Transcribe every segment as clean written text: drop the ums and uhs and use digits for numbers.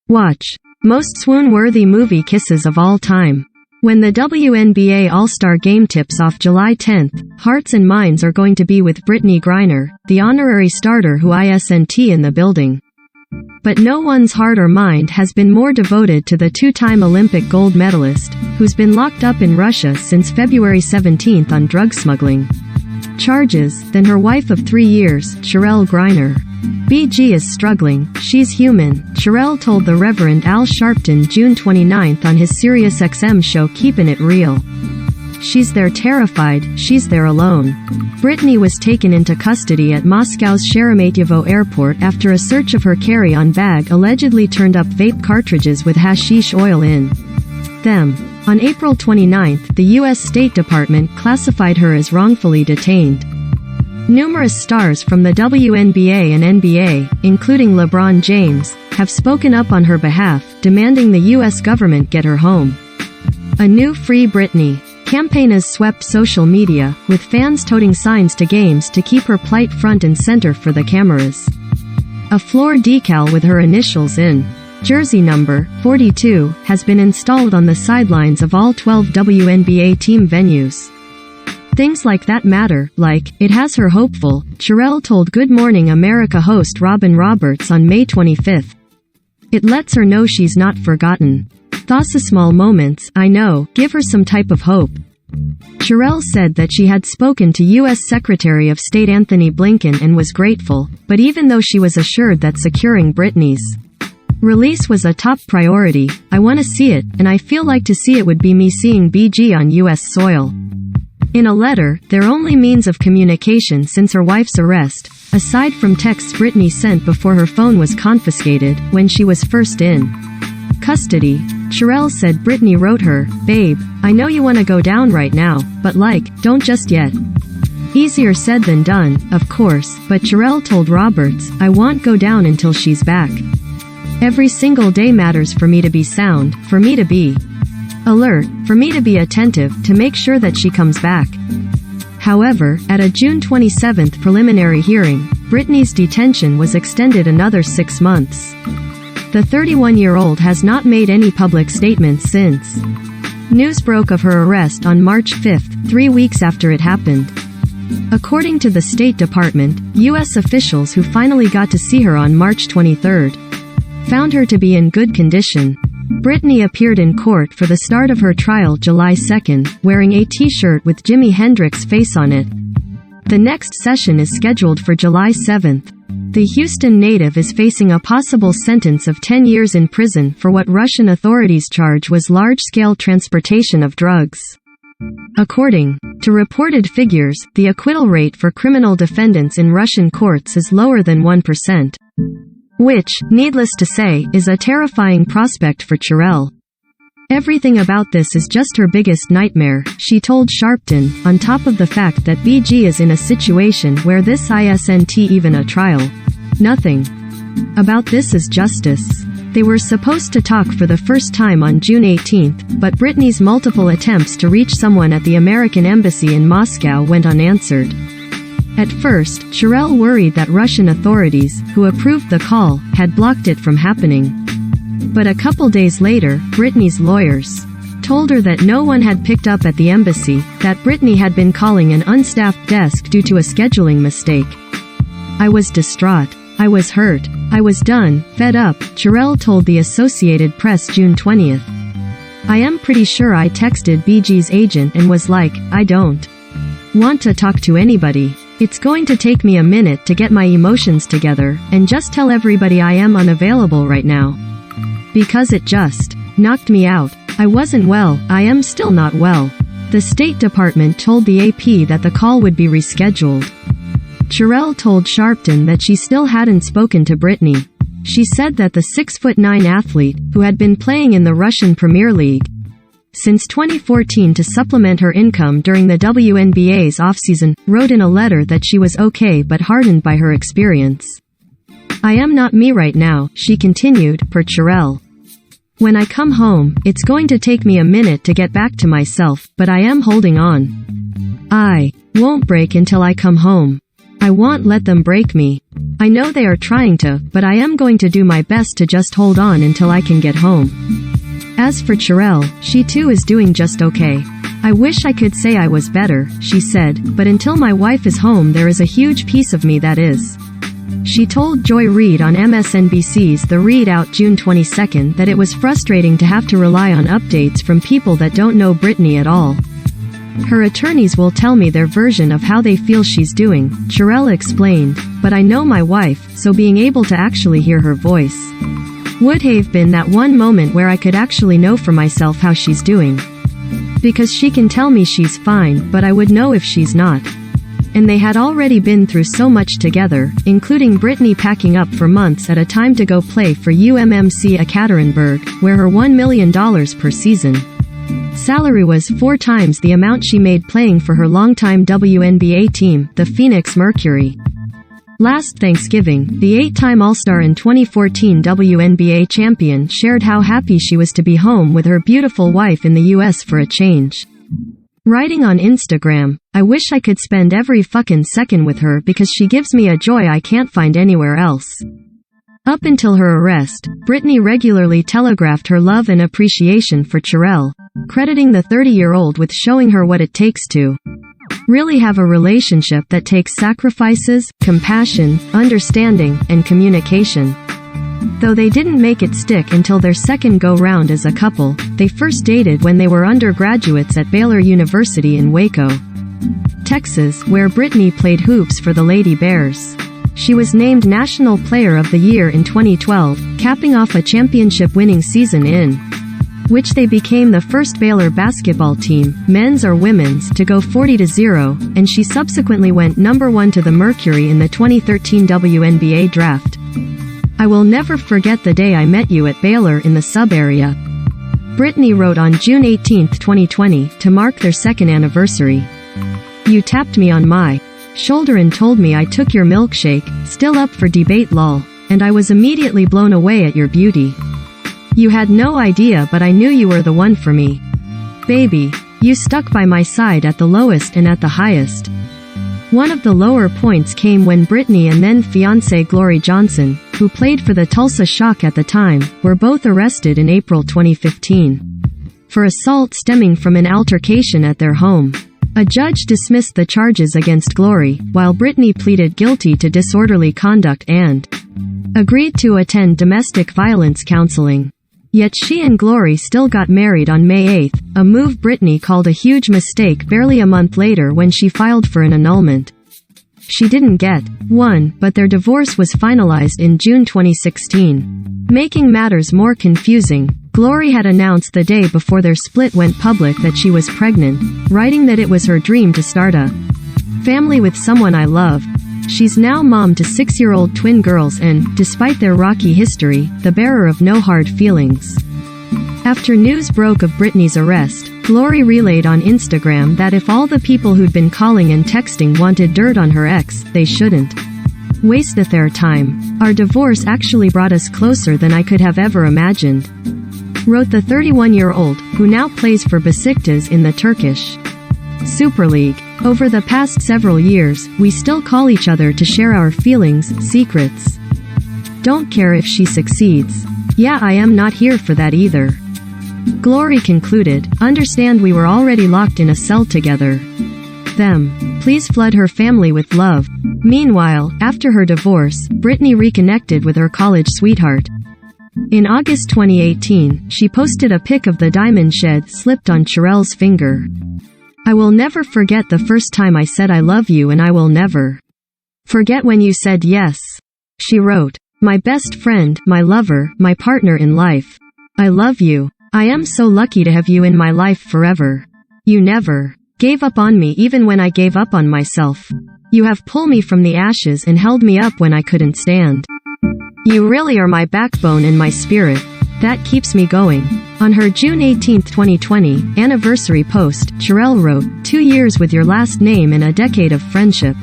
Watch. Most swoon-worthy movie kisses of all time. When the WNBA All-Star Game tips off July 10th, hearts and minds are going to be with Brittney Griner, the honorary starter who isn't in the building. But no one's heart or mind has been more devoted to the two-time Olympic gold medalist, who's been locked up in Russia since February 17 on drug smuggling charges, than her wife of 3 years, Cherelle Griner. BG is struggling, she's human, Cherelle told the Reverend Al Sharpton June 29 on his SiriusXM show Keepin' It Real. She's there terrified, she's there alone. Brittney was taken into custody at Moscow's Sheremetyevo airport after a search of her carry-on bag allegedly turned up vape cartridges with hashish oil in them. On April 29, the U.S. State Department classified her as wrongfully detained. Numerous stars from the WNBA and NBA, including LeBron James, have spoken up on her behalf, demanding the U.S. government get her home. A new Free Brittney campaign has swept social media, with fans toting signs to games to keep her plight front and center for the cameras. A floor decal with her initials in jersey number 42 has been installed on the sidelines of all 12 WNBA team venues. Things like that matter, like, it has her hopeful, Cherelle told Good Morning America host Robin Roberts on May 25. It lets her know she's not forgotten. Those small moments, I know, give her some type of hope. Cherelle said that she had spoken to U.S. Secretary of State Anthony Blinken and was grateful, but even though she was assured that securing Brittney's release was a top priority, I want to see it, and I feel like to see it would be me seeing BG on U.S. soil. In a letter, their only means of communication since her wife's arrest, aside from texts Brittney sent before her phone was confiscated, when she was first in custody, Cherelle said Brittney wrote her, "Babe, I know you wanna go down right now, but don't just yet." Easier said than done, of course, but Cherelle told Roberts, "I won't go down until she's back. Every single day matters for me to be sound, for me to be alert, for me to be attentive, to make sure that she comes back." However, at a June 27 preliminary hearing, Brittney's detention was extended another 6 months. The 31-year-old has not made any public statements since. News broke of her arrest on March 5, 3 weeks after it happened. According to the State Department, U.S. officials who finally got to see her on March 23 found her to be in good condition. Brittney appeared in court for the start of her trial July 2, wearing a t-shirt with Jimi Hendrix's face on it. The next session is scheduled for July 7. The Houston native is facing a possible sentence of 10 years in prison for what Russian authorities charge was large-scale transportation of drugs. According to reported figures, the acquittal rate for criminal defendants in Russian courts is lower than 1%. Which, needless to say, is a terrifying prospect for Cherelle. "Everything about this is just her biggest nightmare," she told Sharpton, on top of the fact that BG is in a situation where this isn't even a trial. "Nothing about this is justice." They were supposed to talk for the first time on June 18, but Brittney's multiple attempts to reach someone at the American embassy in Moscow went unanswered. At first, Cherelle worried that Russian authorities, who approved the call, had blocked it from happening. But a couple days later, Brittney's lawyers told her that no one had picked up at the embassy, that Brittney had been calling an unstaffed desk due to a scheduling mistake. "I was distraught. I was hurt. I was done, fed up," Cherelle told the Associated Press June 20. "I am pretty sure I texted BG's agent and was like, I don't want to talk to anybody. It's going to take me a minute to get my emotions together, and just tell everybody I am unavailable right now. Because it just knocked me out. I wasn't well, I am still not well." The State Department told the AP that the call would be rescheduled. Cherelle told Sharpton that she still hadn't spoken to Brittney. She said that the 6'9" athlete, who had been playing in the Russian Premier League since 2014 to supplement her income during the WNBA's offseason, wrote in a letter that she was okay but hardened by her experience. "I am not me right now," she continued, per Cherelle. "When I come home, it's going to take me a minute to get back to myself, but I am holding on. I won't break until I come home. I won't let them break me. I know they are trying to, but I am going to do my best to just hold on until I can get home. As for Cherelle, she too is doing just okay. I wish I could say I was better, she said, but until my wife is home there is a huge piece of me that is. She told Joy Reid on MSNBC's The Read Out June 22 that it was frustrating to have to rely on updates from people that don't know Brittney at all. Her attorneys will tell me their version of how they feel she's doing, Cherelle explained, but I know my wife, so being able to actually hear her voice would have been that one moment where I could actually know for myself how she's doing. Because she can tell me she's fine, but I would know if she's not. And they had already been through so much together, including Brittney packing up for months at a time to go play for UMMC Ekaterinburg, where her $1 million per season salary was 4 times the amount she made playing for her longtime WNBA team, the Phoenix Mercury. Last Thanksgiving, the 8-time All-Star and 2014 WNBA champion shared how happy she was to be home with her beautiful wife in the US for a change. Writing on Instagram, "I wish I could spend every fucking second with her because she gives me a joy I can't find anywhere else." Up until her arrest, Brittney regularly telegraphed her love and appreciation for Cherelle, crediting the 30-year-old with showing her what it takes to really have a relationship that takes sacrifices, compassion, understanding, and communication. Though they didn't make it stick until their second go-round as a couple, they first dated when they were undergraduates at Baylor University in Waco, Texas, where Brittney played hoops for the Lady Bears. She was named National Player of the Year in 2012, capping off a championship-winning season in which they became the first Baylor basketball team, men's or women's, to go 40-0, and she subsequently went number 1 to the Mercury in the 2013 WNBA draft. "I will never forget the day I met you at Baylor in the sub area," Brittney wrote on June 18, 2020, to mark their second anniversary. "You tapped me on my shoulder and told me I took your milkshake, still up for debate lol, and I was immediately blown away at your beauty. You had no idea, but I knew you were the one for me. Baby, you stuck by my side at the lowest and at the highest." One of the lower points came when Brittney and then fiancé Glory Johnson, who played for the Tulsa Shock at the time, were both arrested in April 2015 for assault stemming from an altercation at their home. A judge dismissed the charges against Glory, while Brittney pleaded guilty to disorderly conduct and agreed to attend domestic violence counseling. Yet she and Glory still got married on May 8, a move Brittney called a huge mistake barely a month later when she filed for an annulment. She didn't get one, but their divorce was finalized in June 2016. Making matters more confusing, Glory had announced the day before their split went public that she was pregnant, writing that it was her dream to start a family with someone I love. She's now mom to 6-year-old twin girls and, despite their rocky history, the bearer of no hard feelings. After news broke of Brittney's arrest, Glory relayed on Instagram that if all the people who'd been calling and texting wanted dirt on her ex, they shouldn't waste their time. "Our divorce actually brought us closer than I could have ever imagined," wrote the 31-year-old, who now plays for Besiktas in the Turkish Super League. "Over the past several years, we still call each other to share our feelings, secrets. Don't care if she succeeds. Yeah, I am not here for that either." Glory concluded, "Understand we were already locked in a cell together. Please flood her family with love." Meanwhile, after her divorce, Brittney reconnected with her college sweetheart. In August 2018, she posted a pic of the diamond shed slipped on Cherelle's finger. "I will never forget the first time I said I love you, and I will never forget when you said yes," she wrote. "My best friend, my lover, my partner in life. I love you. I am so lucky to have you in my life forever. You never gave up on me even when I gave up on myself. You have pulled me from the ashes and held me up when I couldn't stand. You really are my backbone and my spirit. That keeps me going." On her June 18, 2020, anniversary post, Cherelle wrote, "2 years with your last name and a decade of friendship.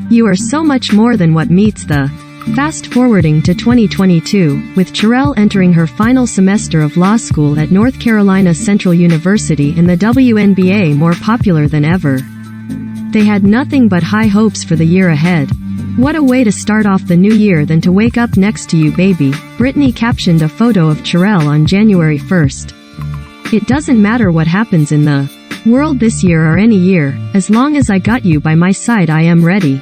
You are so much more than what meets the." Fast-forwarding to 2022, with Cherelle entering her final semester of law school at North Carolina Central University and the WNBA more popular than ever. They had nothing but high hopes for the year ahead. "What a way to start off the new year than to wake up next to you, baby," Brittney captioned a photo of Cherelle on January 1st. "It doesn't matter what happens in the world this year or any year, as long as I got you by my side I am ready.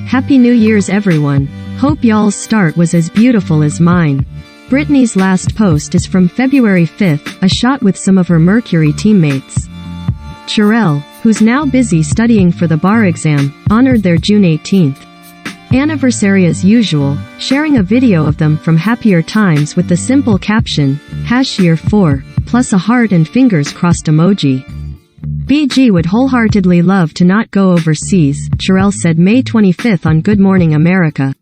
Happy New Year's everyone. Hope y'all's start was as beautiful as mine." Brittney's last post is from February 5th, a shot with some of her Mercury teammates. Cherelle, who's now busy studying for the bar exam, honored their June 18th anniversary as usual, sharing a video of them from happier times with the simple caption, #year4, plus a heart and fingers crossed emoji. "BG would wholeheartedly love to not go overseas," Cherelle said May 25th on Good Morning America.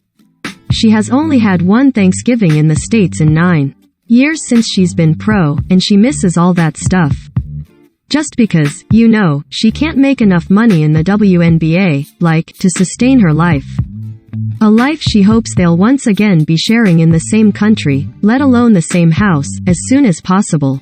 She has only had one Thanksgiving in the States in 9 years since she's been pro, and she misses all that stuff. Just because, she can't make enough money in the WNBA, to sustain her life. A life she hopes they'll once again be sharing in the same country, let alone the same house, as soon as possible.